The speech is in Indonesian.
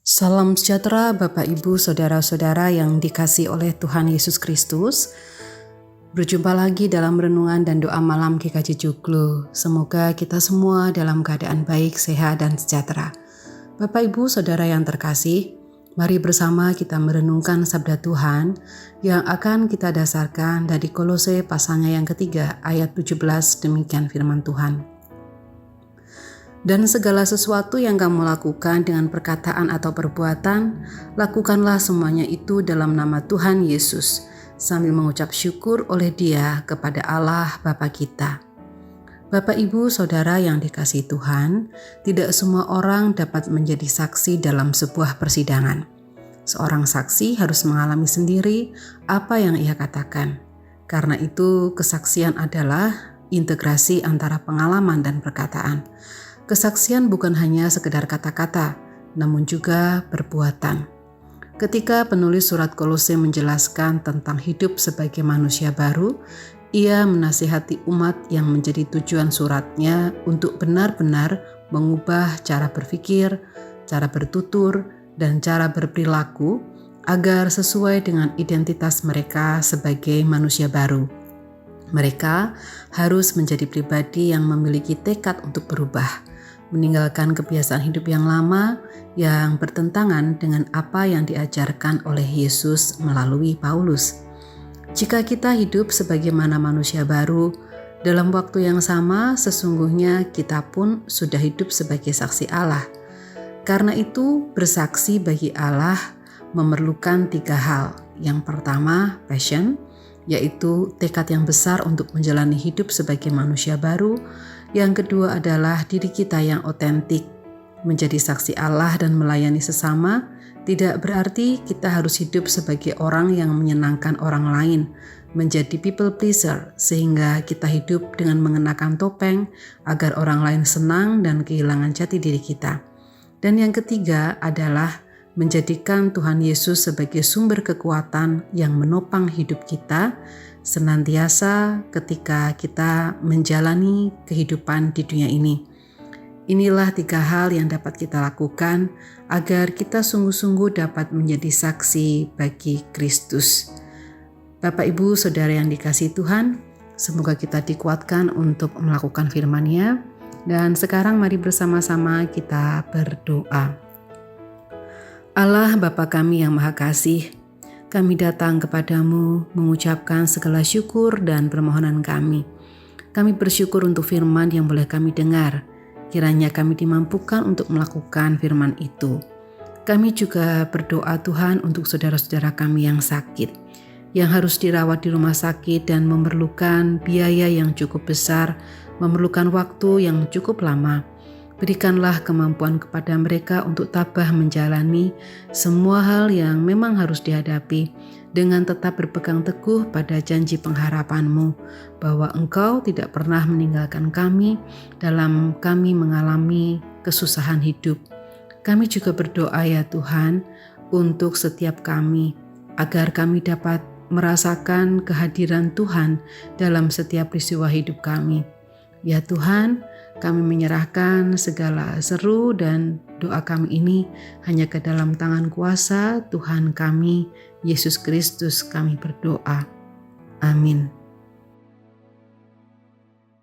Salam sejahtera Bapak Ibu Saudara-saudara yang dikasihi oleh Tuhan Yesus Kristus. Berjumpa lagi dalam renungan dan doa malam GKJ Joglo. Semoga kita semua dalam keadaan baik, sehat, dan sejahtera. Bapak Ibu Saudara yang terkasih, mari bersama kita merenungkan sabda Tuhan yang akan kita dasarkan dari Kolose pasalnya yang ketiga ayat 17, demikian firman Tuhan. Dan segala sesuatu yang kamu lakukan dengan perkataan atau perbuatan, lakukanlah semuanya itu dalam nama Tuhan Yesus, sambil mengucap syukur oleh Dia kepada Allah Bapa kita. Bapak Ibu Saudara yang dikasihi Tuhan, tidak semua orang dapat menjadi saksi dalam sebuah persidangan. Seorang saksi harus mengalami sendiri apa yang ia katakan. Karena itu, kesaksian adalah integrasi antara pengalaman dan perkataan. Kesaksian bukan hanya sekedar kata-kata, namun juga perbuatan. Ketika penulis surat Kolose menjelaskan tentang hidup sebagai manusia baru, ia menasihati umat yang menjadi tujuan suratnya untuk benar-benar mengubah cara berpikir, cara bertutur, dan cara berperilaku agar sesuai dengan identitas mereka sebagai manusia baru. Mereka harus menjadi pribadi yang memiliki tekad untuk berubah, meninggalkan kebiasaan hidup yang lama yang bertentangan dengan apa yang diajarkan oleh Yesus melalui Paulus. Jika kita hidup sebagaimana manusia baru, dalam waktu yang sama sesungguhnya kita pun sudah hidup sebagai saksi Allah. Karena itu, bersaksi bagi Allah memerlukan 3 hal. Yang pertama, passion, yaitu tekad yang besar untuk menjalani hidup sebagai manusia baru. Yang kedua adalah diri kita yang otentik. Menjadi saksi Allah dan melayani sesama tidak berarti kita harus hidup sebagai orang yang menyenangkan orang lain, menjadi people pleaser, sehingga kita hidup dengan mengenakan topeng agar orang lain senang dan kehilangan jati diri kita. Dan yang ketiga adalah menjadikan Tuhan Yesus sebagai sumber kekuatan yang menopang hidup kita senantiasa ketika kita menjalani kehidupan di dunia ini. Inilah 3 hal yang dapat kita lakukan agar kita sungguh-sungguh dapat menjadi saksi bagi Kristus. Bapak Ibu Saudara yang dikasihi Tuhan, semoga kita dikuatkan untuk melakukan firman-Nya. Dan sekarang mari bersama-sama kita berdoa. Allah Bapa kami yang Maha Kasih, kami datang kepadamu mengucapkan segala syukur dan permohonan kami. Kami bersyukur untuk firman yang boleh kami dengar. Kiranya kami dimampukan untuk melakukan firman itu. Kami juga berdoa Tuhan untuk saudara-saudara kami yang sakit, yang harus dirawat di rumah sakit dan memerlukan biaya yang cukup besar, memerlukan waktu yang cukup lama. Berikanlah kemampuan kepada mereka untuk tabah menjalani semua hal yang memang harus dihadapi dengan tetap berpegang teguh pada janji pengharapan-Mu bahwa Engkau tidak pernah meninggalkan kami dalam kami mengalami kesusahan hidup. Kami juga berdoa ya Tuhan untuk setiap kami agar kami dapat merasakan kehadiran Tuhan dalam setiap peristiwa hidup kami. Ya Tuhan, kami menyerahkan segala seru dan doa kami ini hanya ke dalam tangan kuasa Tuhan kami, Yesus Kristus kami berdoa. Amin.